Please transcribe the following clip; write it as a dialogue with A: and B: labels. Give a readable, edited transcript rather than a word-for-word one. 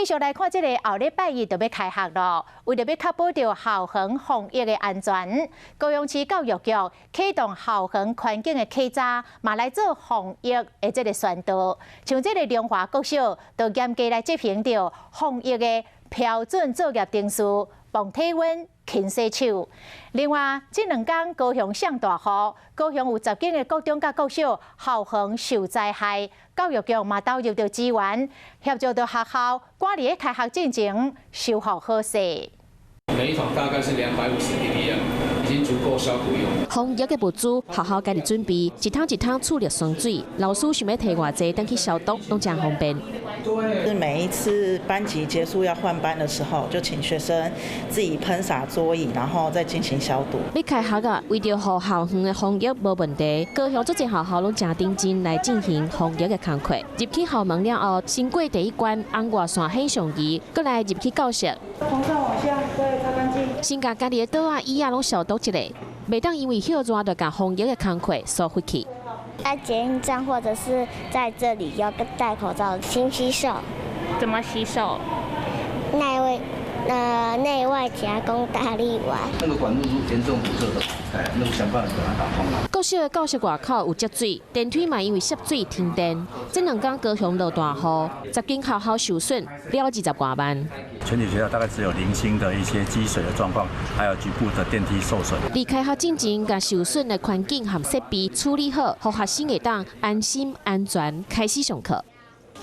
A: 继续来看，这个后礼拜一就要开学咯。为了要确保着校园防疫的安全，高雄市教育局启动校园环境的考察，嘛来做防疫的这个宣导。像这个龙华国小，就严格来执行着防疫的标准作业定序，防体温、勤洗手。另外，这2天高雄上大雨，高雄有10间的国中甲国小校园受灾害，教育局嘛投入着资源，协助着学校管理开学进程，修复好势。
B: 每一桶大概是250 ppm， 已经足够消毒用。
C: 防疫的物资，学校家己准备，一桶一桶处理酸水。老师想要提偌济，等去消毒，拢真方便。
D: 是每一次班级结束要换班的时候，就请学生自己喷洒桌椅，然后再进行消毒。
C: 要开学啊，为着让校园的防疫无问题，高雄足侪学校拢真认真来进行防疫的工作。入去校门了后，先过第一关红外线很上仪，过来入去教室。
D: 从上往下，对，擦干净。
C: 先把家己的桌啊、椅啊拢消毒一下，袂当因为热热就把防疫的工作扫回去。
E: 在捷运站或者是在这里要戴口罩，勤洗手。
F: 怎么洗手？
E: 内外夹攻大力丸。
G: 那个管路严重堵塞的，那个想办法给它打通了。
C: 国小的教室外口有积水，电梯嘛因为涉水停电。这2天高雄落大雨，10间学校受损了20多万。
H: 全体学校大概只有零星的一些积水的状况，还有局部的电梯受损。
C: 离开学进前，把受损的环境和设备处理好，让学生会当安心安全开始上课。